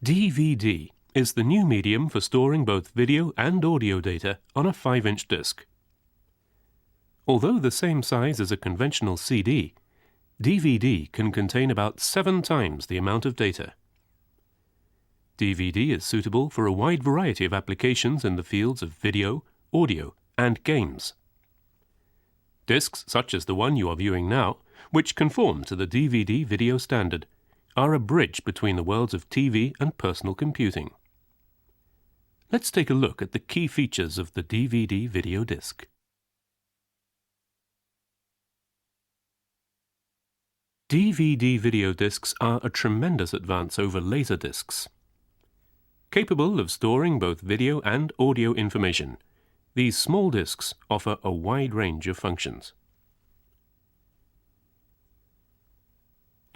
DVD is the new medium for storing both video and audio data on a 5-inch disc. Although the same size as a conventional CD, DVD can contain about 7 times the amount of data. DVD is suitable for a wide variety of applications in the fields of video, audio, and games. Discs such as the one you are viewing now, which conform to the DVD video standard, are a bridge between the worlds of TV and personal computing. Let's take a look at the key features of the DVD video disc. DVD video discs are a tremendous advance over laser discs. Capable of storing both video and audio information, these small discs offer a wide range of functions.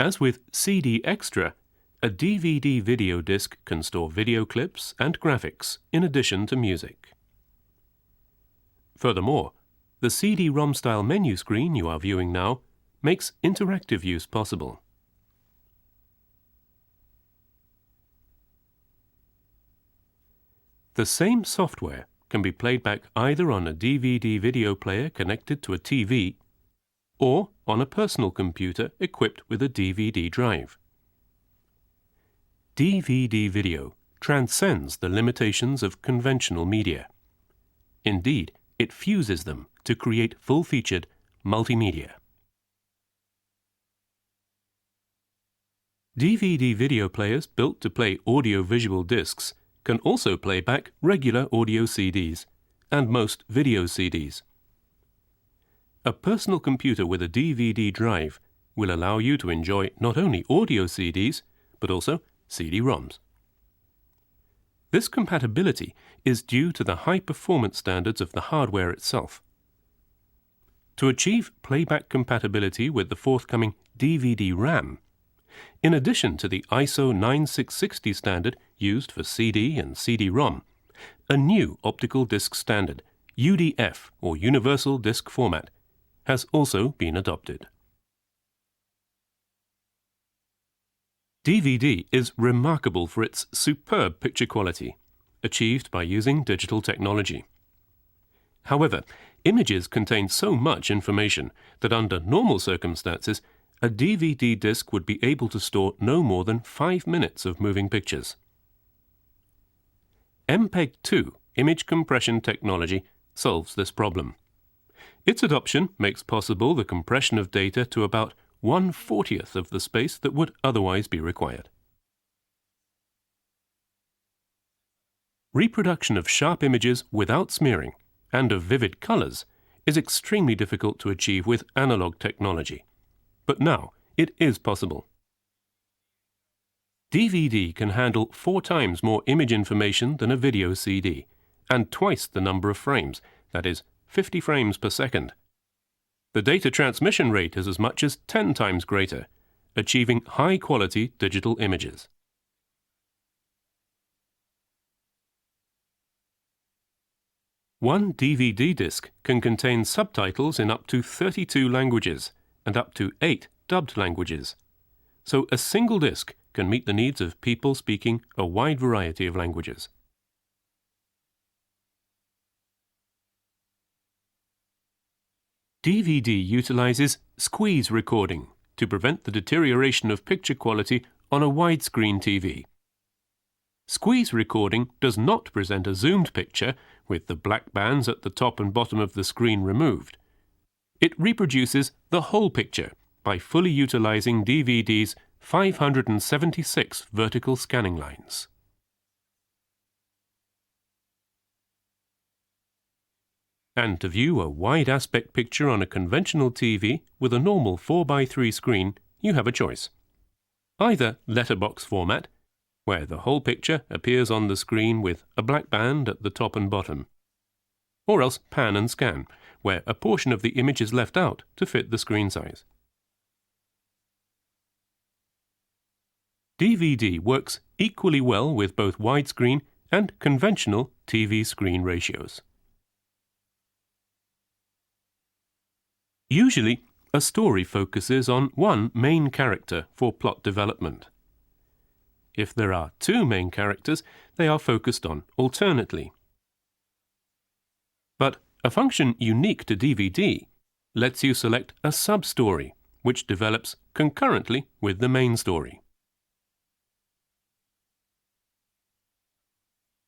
As with CD Extra, a DVD video disc can store video clips and graphics in addition to music. Furthermore, the CD-ROM style menu screen you are viewing now makes interactive use possible. The same software can be played back either on a DVD video player connected to a TV or on a personal computer equipped with a DVD drive. DVD video transcends the limitations of conventional media. Indeed, it fuses them to create full-featured multimedia. DVD video players built to play audio-visual discs can also play back regular audio CDs and most video CDs. A personal computer with a DVD drive will allow you to enjoy not only audio CDs, but also CD-ROMs. This compatibility is due to the high performance standards of the hardware itself. To achieve playback compatibility with the forthcoming DVD RAM, in addition to the ISO 9660 standard used for CD and CD-ROM, a new optical disc standard, UDF or Universal Disc Format, has also been adopted. DVD is remarkable for its superb picture quality, achieved by using digital technology. However, images contain so much information that under normal circumstances, a DVD disc would be able to store no more than 5 minutes of moving pictures. MPEG-2 image compression technology solves this problem. Its adoption makes possible the compression of data to about 1/40th of the space that would otherwise be required. Reproduction of sharp images without smearing and of vivid colors is extremely difficult to achieve with analog technology. But now it is possible. DVD can handle 4 times more image information than a video CD, and twice the number of frames, that is, 50 frames per second. The data transmission rate is as much as 10 times greater, achieving high-quality digital images. One DVD disc can contain subtitles in up to 32 languages, and up to 8 dubbed languages. So a single disc can meet the needs of people speaking a wide variety of languages. DVD utilizes squeeze recording to prevent the deterioration of picture quality on a widescreen TV. Squeeze recording does not present a zoomed picture with the black bands at the top and bottom of the screen removed. It reproduces the whole picture by fully utilizing DVD's 576 vertical scanning lines. And to view a wide aspect picture on a conventional TV with a normal 4:3 screen, you have a choice. Either letterbox format, where the whole picture appears on the screen with a black band at the top and bottom, or else pan and scan, where a portion of the image is left out to fit the screen size. DVD works equally well with both widescreen and conventional TV screen ratios. Usually, a story focuses on one main character for plot development. If there are two main characters, they are focused on alternately. But a function unique to DVD lets you select a sub-story, which develops concurrently with the main story.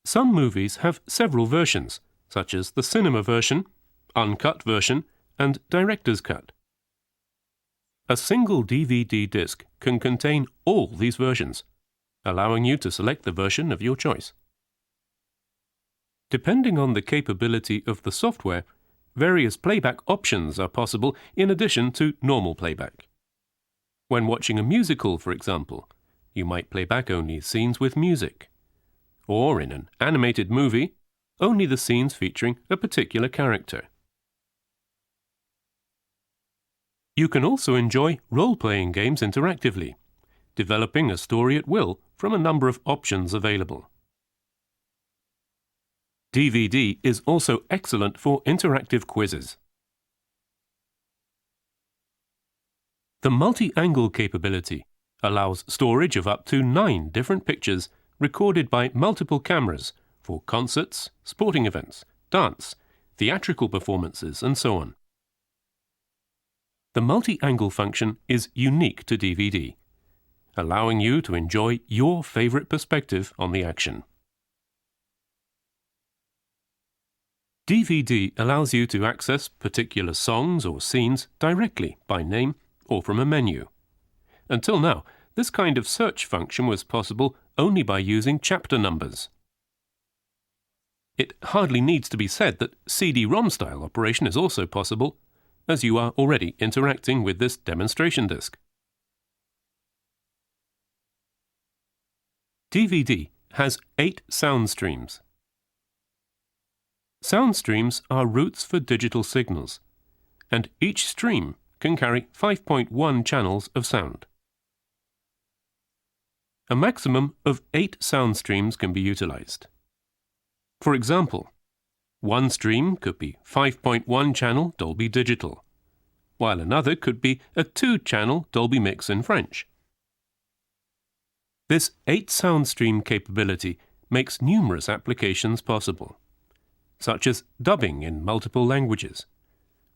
Some movies have several versions, such as the cinema version, uncut version, and director's cut. A single DVD disc can contain all these versions, allowing you to select the version of your choice. Depending on the capability of the software, various playback options are possible in addition to normal playback. When watching a musical, for example, you might play back only scenes with music. Or in an animated movie, only the scenes featuring a particular character. You can also enjoy role-playing games interactively, developing a story at will from a number of options available. DVD is also excellent for interactive quizzes. The multi-angle capability allows storage of up to 9 different pictures recorded by multiple cameras for concerts, sporting events, dance, theatrical performances, and so on. The multi-angle function is unique to DVD, allowing you to enjoy your favorite perspective on the action. DVD allows you to access particular songs or scenes directly by name or from a menu. Until now, this kind of search function was possible only by using chapter numbers. It hardly needs to be said that CD-ROM style operation is also possible, as you are already interacting with this demonstration disc. DVD has 8 sound streams. Sound streams are routes for digital signals, and each stream can carry 5.1 channels of sound. A maximum of 8 sound streams can be utilized. For example, one stream could be 5.1 channel Dolby Digital, while another could be a 2-channel Dolby Mix in French. This 8 sound stream capability makes numerous applications possible, such as dubbing in multiple languages,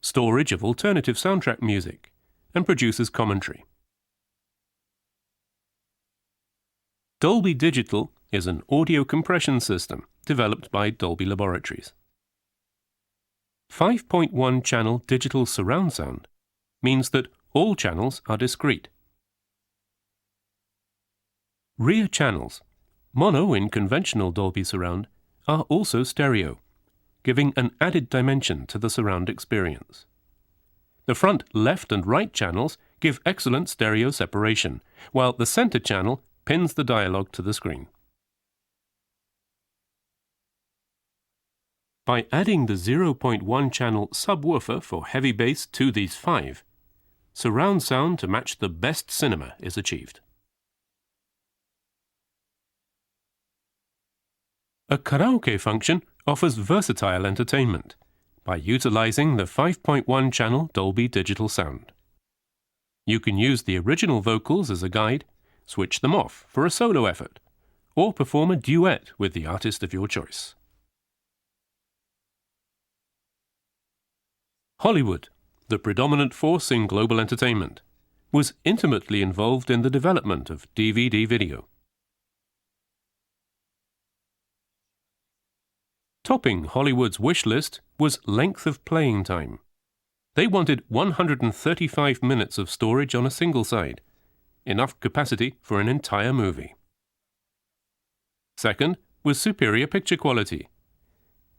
storage of alternative soundtrack music, and producer's commentary. Dolby Digital is an audio compression system developed by Dolby Laboratories. 5.1 channel digital surround sound means that all channels are discrete. Rear channels, mono in conventional Dolby Surround, are also stereo, giving an added dimension to the surround experience. The front left and right channels give excellent stereo separation, while the center channel pins the dialogue to the screen. By adding the 0.1 channel subwoofer for heavy bass to these 5, surround sound to match the best cinema is achieved. A karaoke function offers versatile entertainment by utilizing the 5.1 channel Dolby Digital Sound. You can use the original vocals as a guide, switch them off for a solo effort, or perform a duet with the artist of your choice. Hollywood, the predominant force in global entertainment, was intimately involved in the development of DVD video. Topping Hollywood's wish list was length of playing time. They wanted 135 minutes of storage on a single side, enough capacity for an entire movie. Second was superior picture quality.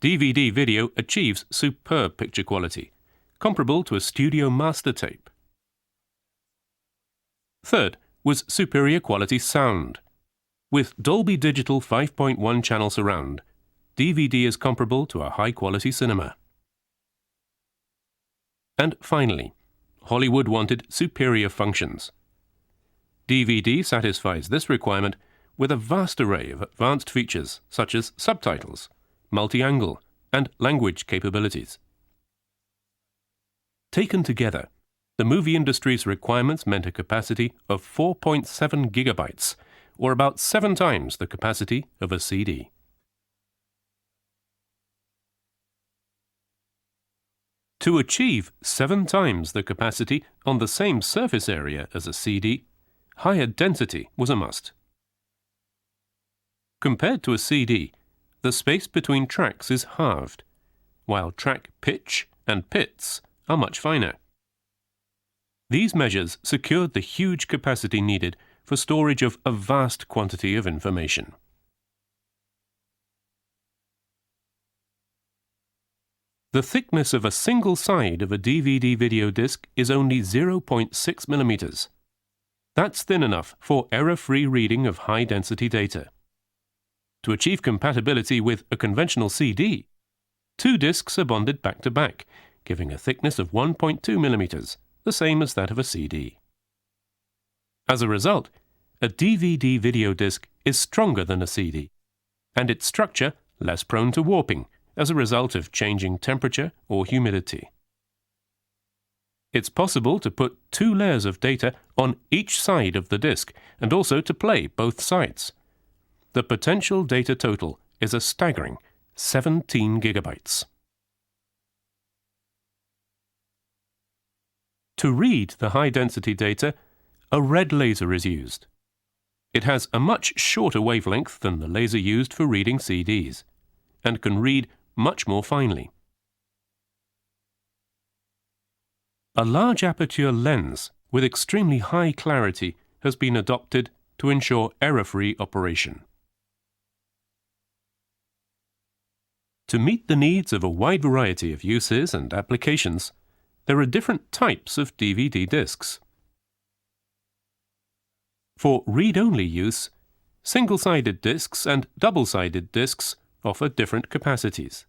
DVD video achieves superb picture quality, comparable to a studio master tape. Third was superior quality sound. With Dolby Digital 5.1 channel surround, DVD is comparable to a high-quality cinema. And finally, Hollywood wanted superior functions. DVD satisfies this requirement with a vast array of advanced features such as subtitles, multi-angle, and language capabilities. Taken together, the movie industry's requirements meant a capacity of 4.7 gigabytes, or about 7 times the capacity of a CD. To achieve 7 times the capacity on the same surface area as a CD, higher density was a must. Compared to a CD, the space between tracks is halved, while track pitch and pits are much finer. These measures secured the huge capacity needed for storage of a vast quantity of information. The thickness of a single side of a DVD video disc is only 0.6 millimeters. That's thin enough for error-free reading of high-density data. To achieve compatibility with a conventional CD, 2 discs are bonded back-to-back, giving a thickness of 1.2 millimeters, the same as that of a CD. As a result, a DVD video disc is stronger than a CD, and its structure less prone to warping as a result of changing temperature or humidity. It's possible to put 2 layers of data on each side of the disc and also to play both sides. The potential data total is a staggering 17 gigabytes. To read the high-density data, a red laser is used. It has a much shorter wavelength than the laser used for reading CDs, and can read much more finely. A large aperture lens with extremely high clarity has been adopted to ensure error-free operation. To meet the needs of a wide variety of uses and applications, there are different types of DVD discs. For read-only use, single-sided discs and double-sided discs offer different capacities.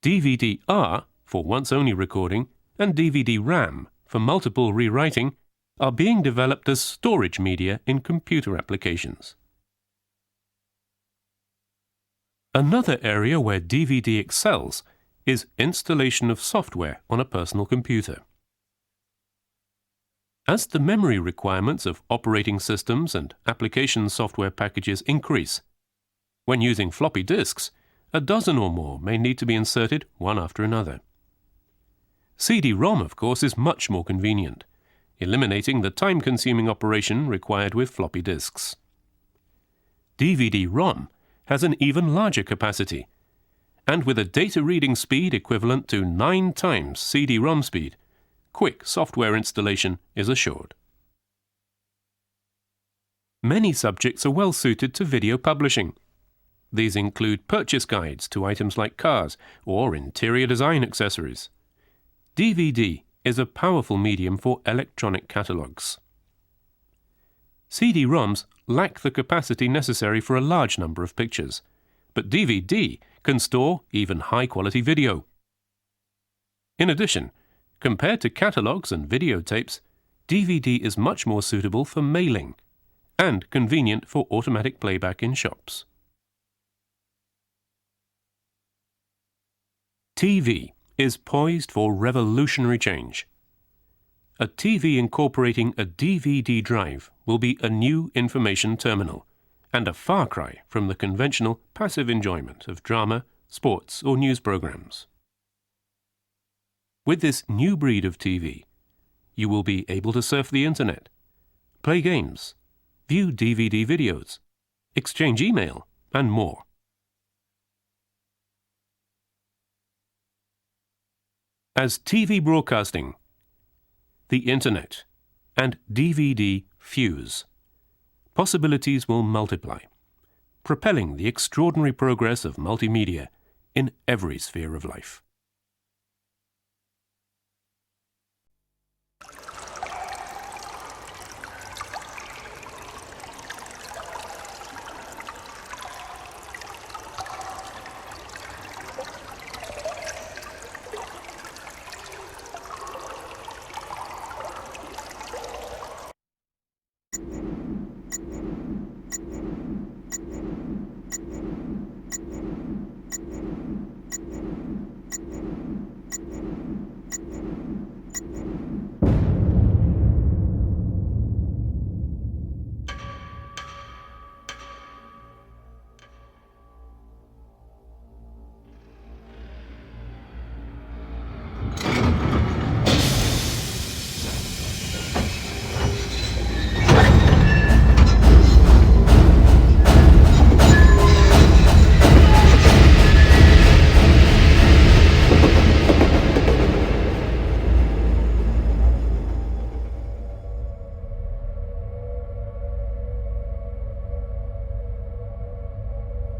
DVD-R for once-only recording and DVD-RAM for multiple rewriting are being developed as storage media in computer applications. Another area where DVD excels is installation of software on a personal computer. As the memory requirements of operating systems and application software packages increase, when using floppy disks, a dozen or more may need to be inserted one after another. CD-ROM, of course, is much more convenient, eliminating the time-consuming operation required with floppy disks. DVD-ROM has an even larger capacity, and with a data reading speed equivalent to 9 times CD-ROM speed, quick software installation is assured. Many subjects are well suited to video publishing. These include purchase guides to items like cars or interior design accessories. DVD is a powerful medium for electronic catalogues. CD-ROMs lack the capacity necessary for a large number of pictures, but DVD can store even high-quality video. In addition, compared to catalogues and videotapes, DVD is much more suitable for mailing and convenient for automatic playback in shops. TV is poised for revolutionary change. A TV incorporating a DVD drive will be a new information terminal and a far cry from the conventional passive enjoyment of drama, sports, or news programs. With this new breed of TV, you will be able to surf the internet, play games, view DVD videos, exchange email, and more. As TV broadcasting, the internet, and DVD fuse, possibilities will multiply, propelling the extraordinary progress of multimedia in every sphere of life.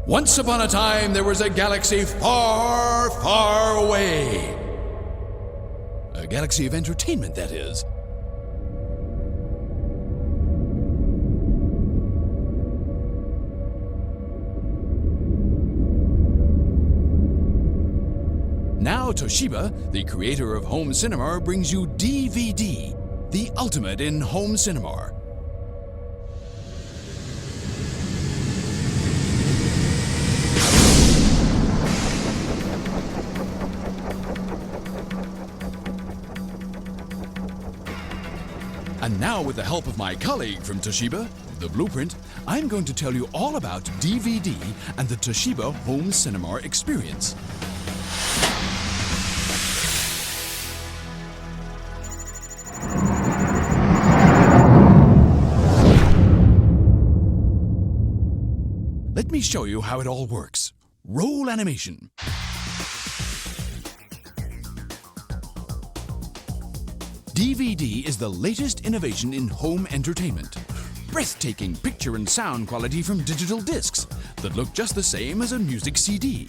Once upon a time, there was a galaxy far, far away. A galaxy of entertainment, that is. Now Toshiba, the creator of home cinema, brings you DVD, the ultimate in home cinema. And now, with the help of my colleague from Toshiba, The Blueprint, I'm going to tell you all about DVD and the Toshiba home cinema experience. Let me show you how it all works. Roll animation. DVD is the latest innovation in home entertainment. Breathtaking picture and sound quality from digital discs that look just the same as a music CD.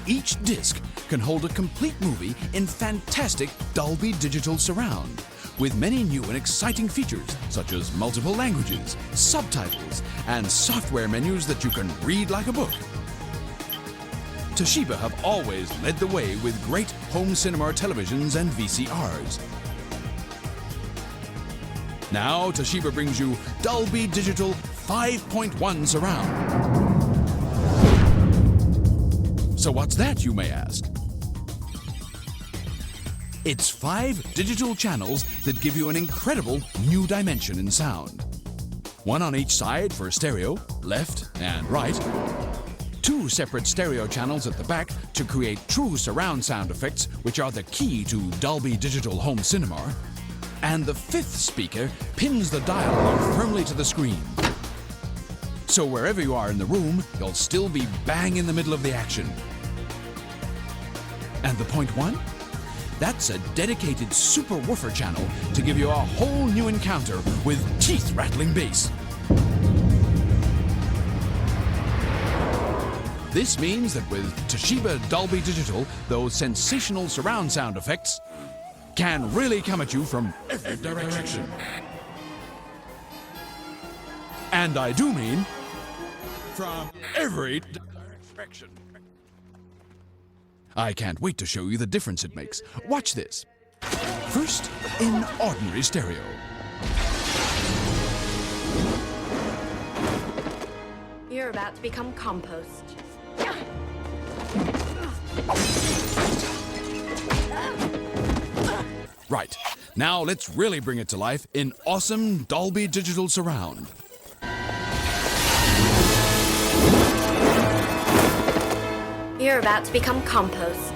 Each disc can hold a complete movie in fantastic Dolby Digital Surround, with many new and exciting features such as multiple languages, subtitles, and software menus that you can read like a book. Toshiba have always led the way with great home cinema televisions and VCRs. Now Toshiba brings you Dolby Digital 5.1 Surround. So what's that, you may ask? It's 5 digital channels that give you an incredible new dimension in sound. One on each side for stereo, left and right. 2 separate stereo channels at the back to create true surround sound effects, which are the key to Dolby Digital Home Cinema. And the 5th speaker pins the dialogue firmly to the screen. So wherever you are in the room, you'll still be bang in the middle of the action. And the point 1? That's a dedicated super woofer channel to give you a whole new encounter with teeth-rattling bass. This means that with Toshiba Dolby Digital, those sensational surround sound effects can really come at you from every direction. And I do mean from every direction. I can't wait to show you the difference it makes. Watch this. First, in ordinary stereo. You're about to become compost. Right. Now let's really bring it to life in awesome Dolby Digital Surround. You're about to become compost.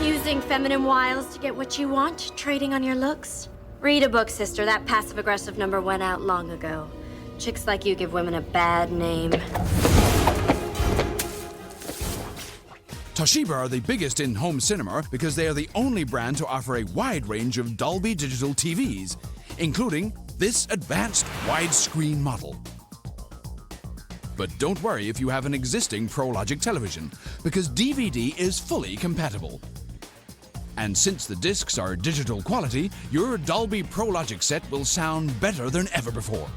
Using feminine wiles to get what you want, trading on your looks? Read a book, sister. That passive-aggressive number went out long ago. Chicks like you give women a bad name. Toshiba are the biggest in home cinema because they are the only brand to offer a wide range of Dolby Digital TVs, including this advanced widescreen model. But don't worry if you have an existing ProLogic television, because DVD is fully compatible. And since the discs are digital quality, your Dolby ProLogic set will sound better than ever before.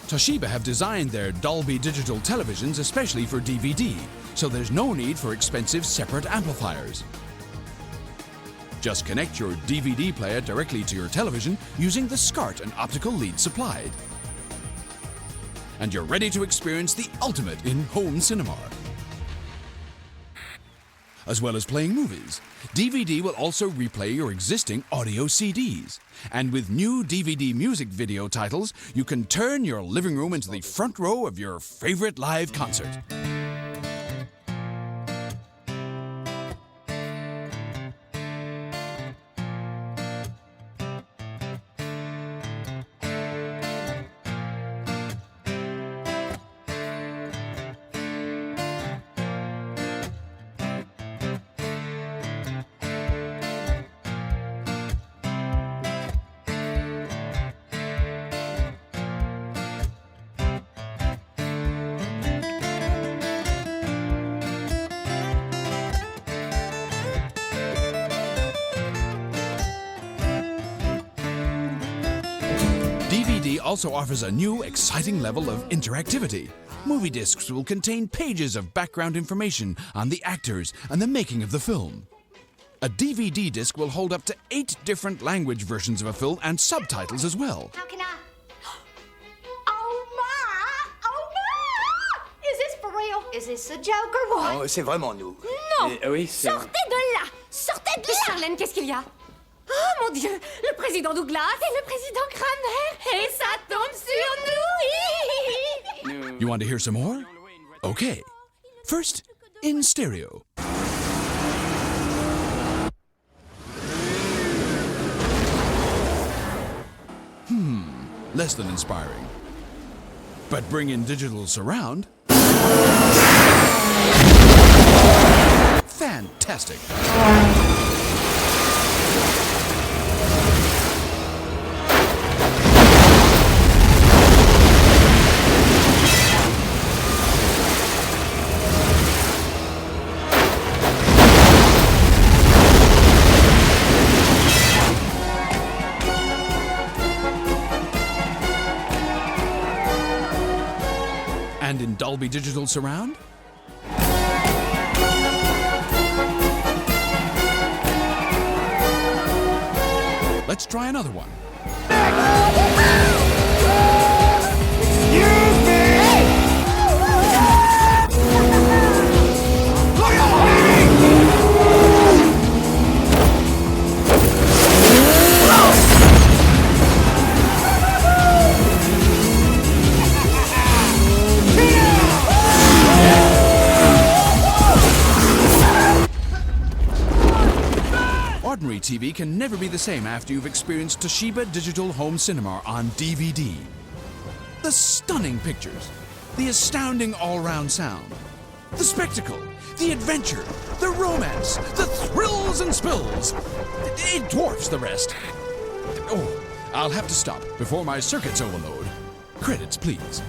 Toshiba have designed their Dolby Digital televisions especially for DVD, so there's no need for expensive separate amplifiers. Just connect your DVD player directly to your television using the SCART and optical lead supplied. And you're ready to experience the ultimate in home cinema. As well as playing movies, DVD will also replay your existing audio CDs. And with new DVD music video titles, you can turn your living room into the front row of your favorite live concert. DVD also offers a new, exciting level of interactivity. Movie discs will contain pages of background information on the actors and the making of the film. A DVD disc will hold up to 8 different language versions of a film and subtitles as well. How can I? Oh my! Oh my! Is this for real? Is this a joke or what? Oh, c'est vraiment nous. Non! Oui, c'est... Sortez de là! Sortez de là! Charlène, qu'est-ce qu'il y a? Oh mon Dieu! Le président Douglas et le président Kramer! Et ça tombe sur nous! You want to hear some more? Okay. First, in stereo. Less than inspiring. But bring in digital surround. Fantastic. And in Dolby Digital Surround? Let's try another one. Ordinary TV can never be the same after you've experienced Toshiba Digital Home Cinema on DVD. The stunning pictures, the astounding all-round sound, the spectacle, the adventure, the romance, the thrills and spills. It dwarfs the rest. Oh, I'll have to stop before my circuits overload. Credits, please.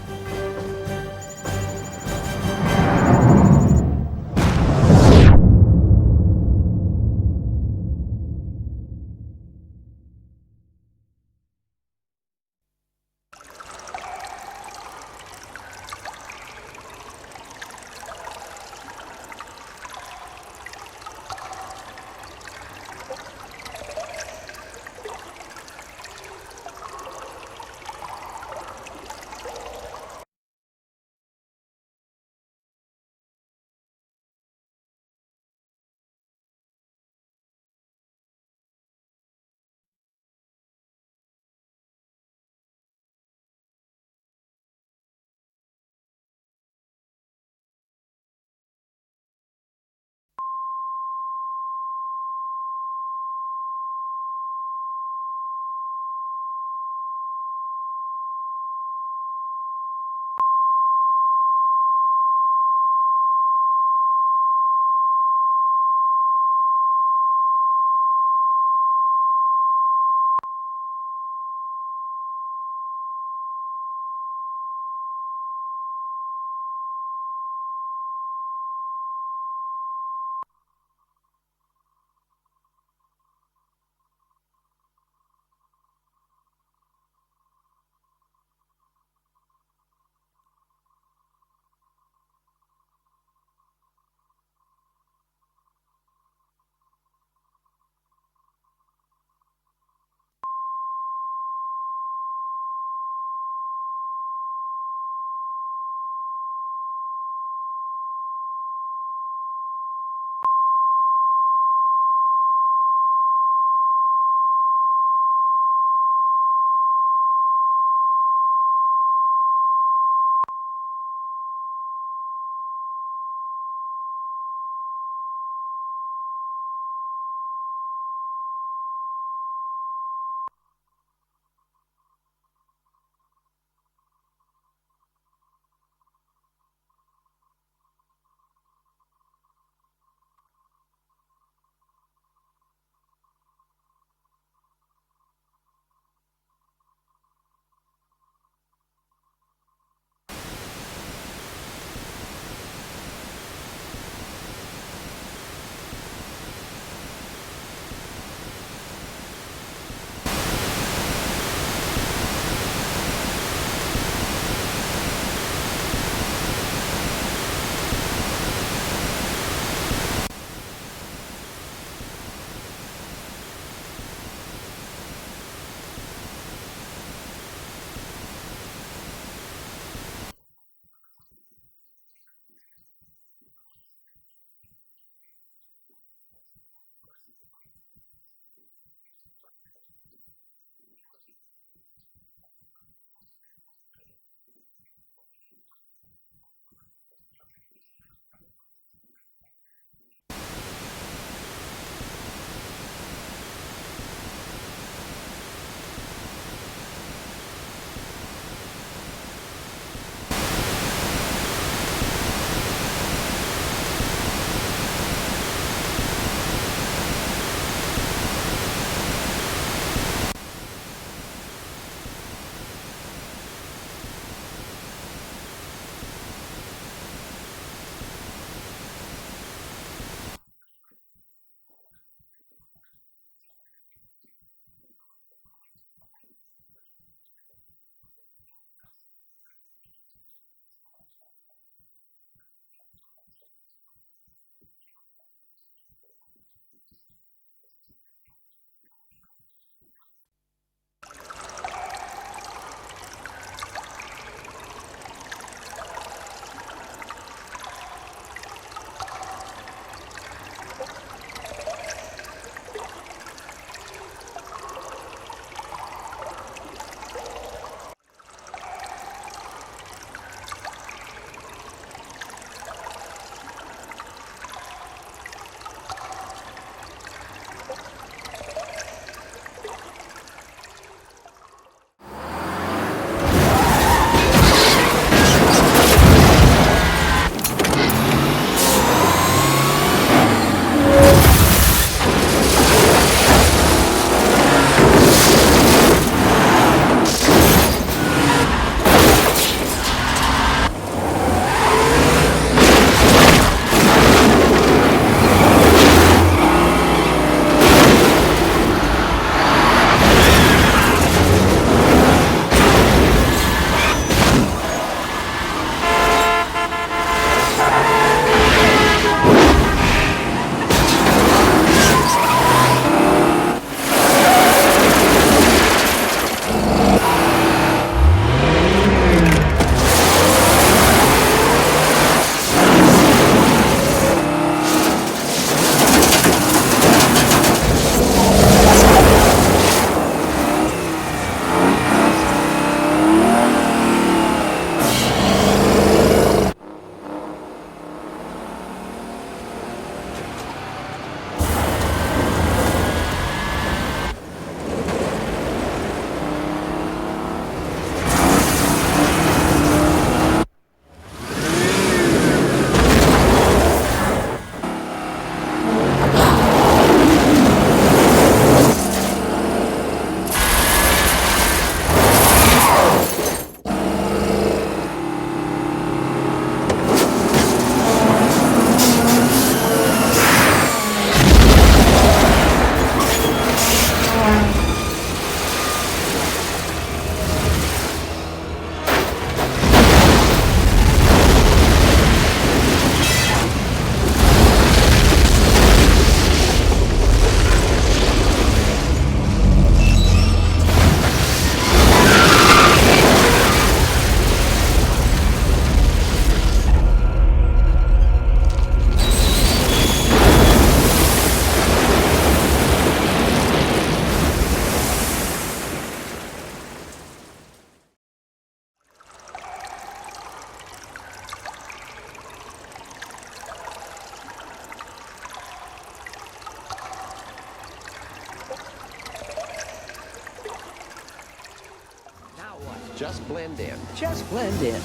Just blend in. Just blend in.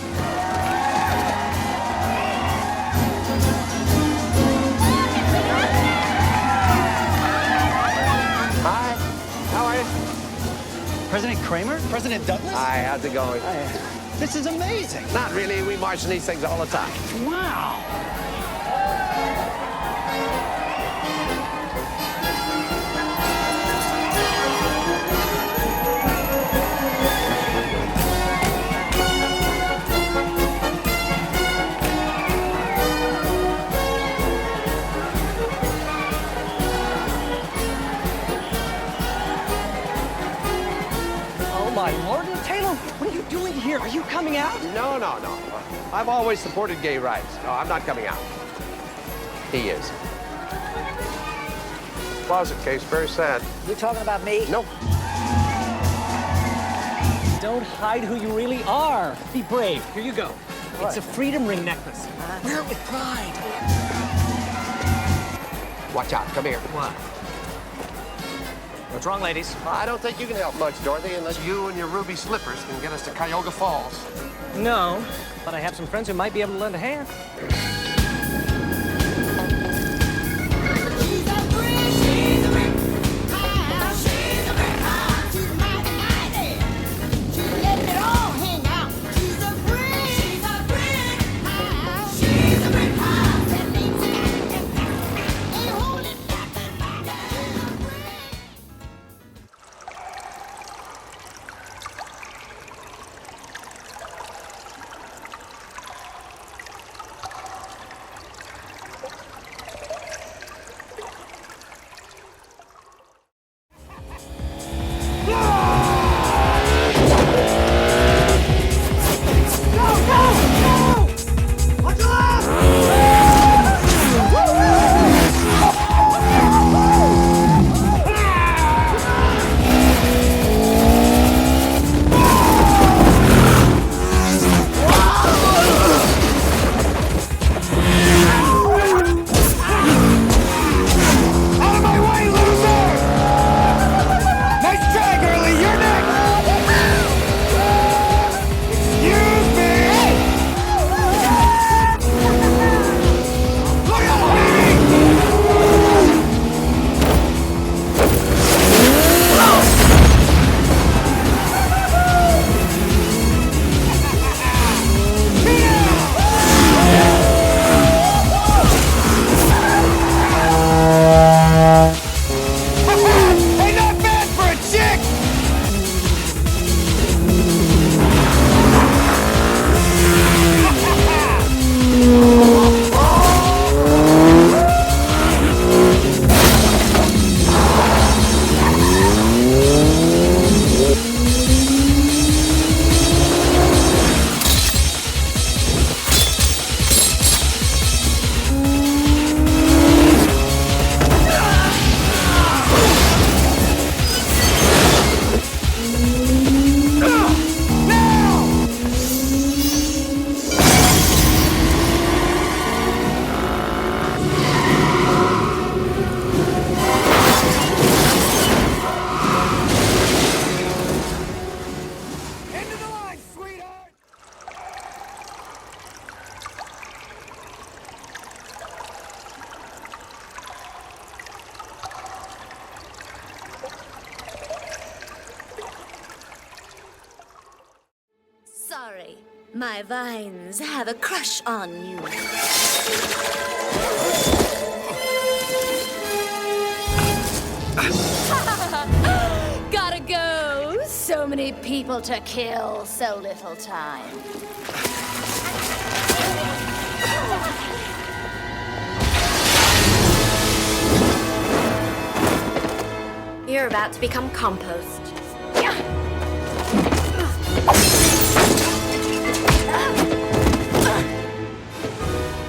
Hi. How are you? President Kramer? President Douglas? Hi, how's it going? This is amazing. Not really. We march in these things all the time. Wow. My Lord, Taylor, what are you doing here? Are you coming out? No. I've always supported gay rights. No, I'm not coming out. He is. Closet case, very sad. You're talking about me? No. Don't hide who you really are. Be brave. Here you go. What? It's a freedom ring necklace. Wear it with pride. Watch out. Come here. What? What's wrong, ladies? I don't think you can help much, Dorothy, unless you and your ruby slippers can get us to Cuyahoga Falls. No, but I have some friends who might be able to lend a hand. Sorry, my vines have a crush on you. Gotta go. So many people to kill, so little time. You're about to become compost.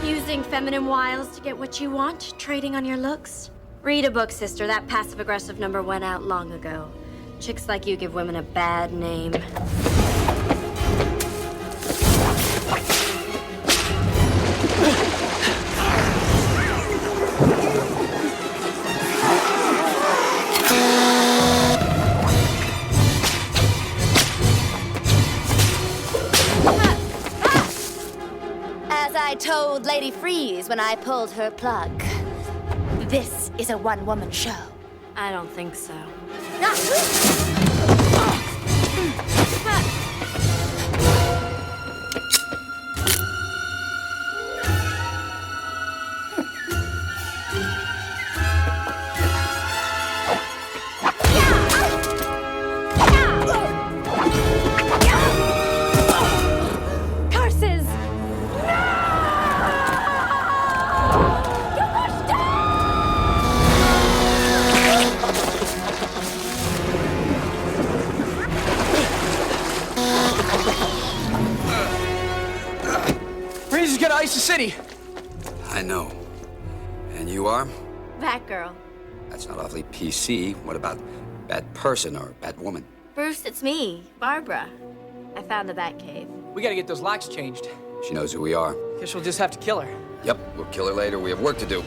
Using feminine wiles to get what you want, trading on your looks? Read a book, sister. That passive-aggressive number went out long ago. Chicks like you give women a bad name. old lady freeze when I pulled her plug. This is a one-woman show. I don't think so. Curses! Freeze is gonna ice the city. I know. And you are? Batgirl. That's not awfully PC. What about bad person or bad woman? Bruce, it's me, Barbara. I found the Batcave. We gotta get those locks changed. She knows who we are. Guess we'll just have to kill her. Yep, we'll kill her later. We have work to do.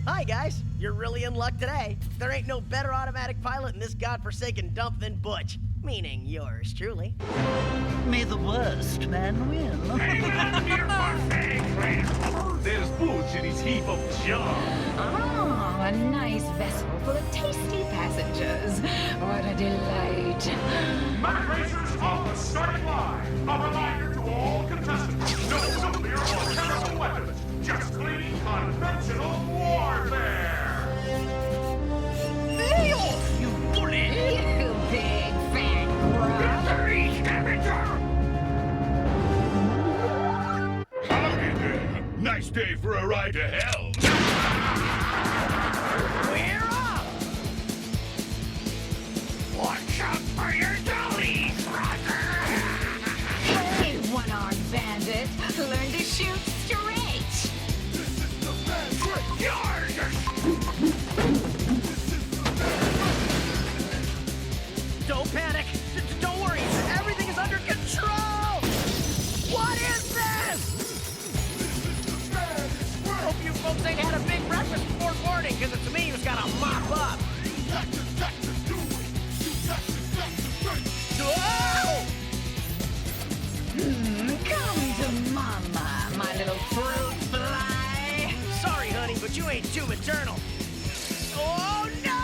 Hi, guys. You're really in luck today. There ain't no better automatic pilot in this godforsaken dump than Butch. Meaning yours truly. May the worst man win. There's Butch in his heap of junk. Oh, a nice vessel full of tasty passengers. What a delight. Migrators off the starting line. A reminder to all contestants. No nuclear or chemical weapons. Just clean conventional warfare. Lay off, you bully! You big fat Misery scavenger! Howdy there. Nice day for a ride to hell. We're off! Watch out for your dollies, brother! Hey, one-armed bandit. Learn to shoot straight. Don't panic. Don't worry. Everything is under control. What is this? Hope you folks ain't had a big breakfast before boarding, because it's me who's got to mop up. Whoa! Come to mama, my little fruit fly. Sorry, honey, but you ain't too maternal. Oh, no!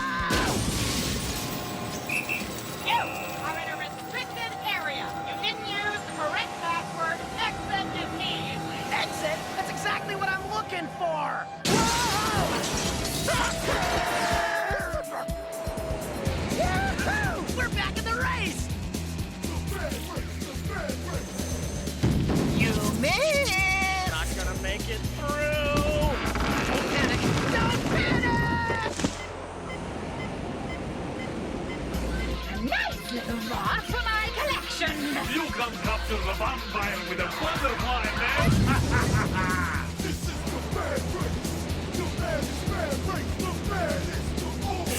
You are in a restricted area. You didn't use the correct password. Exit immediately. Exit? That's exactly what I'm looking for. Whoa! Yahoo! We're back in the race! You made it! Not gonna make it through! Don't panic! Don't panic! A nice little boss for my collection. You come capture the vampire with a butterfly, man!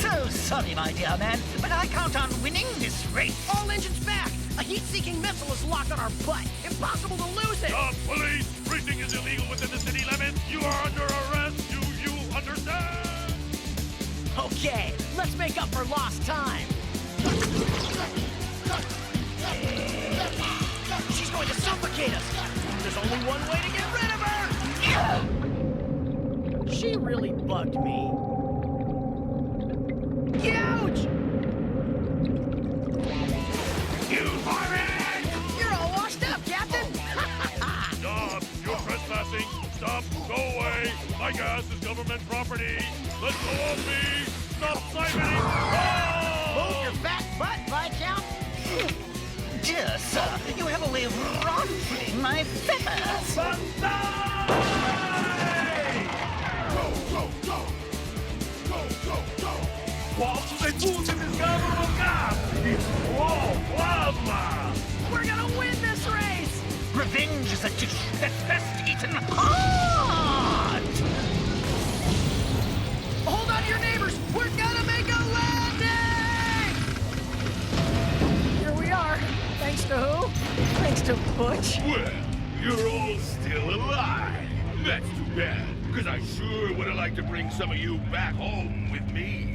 So sorry, my dear man, but I count on winning this race. All engines back! A heat-seeking missile is locked on our butt. Impossible to lose it! Stop, police! Racing is illegal within the city limits. You are under arrest. Do you understand? Okay, let's make up for lost time. She's going to suffocate us. There's only one way to get rid of her. She really bugged me. Huge! You fired! You're all washed up, Captain. Stop! You're trespassing! Stop! Go away! My gas is government property! Let go of me! Stop siphoning! Move your fat butt, Viscount. Dear sir, you have a way of ruffling my feathers. Banzai! Go, go, go! Go, go, go! Qualche tutti mi scavano gas! It's raw plasma! We're gonna win this race! Revenge is a dish that's best eaten hard. Hold on to your neighbors! We're gonna make a landing! Here we are. Thanks to who? Thanks to Butch. Well, you're all still alive. That's too bad, because I sure would have liked to bring some of you back home with me.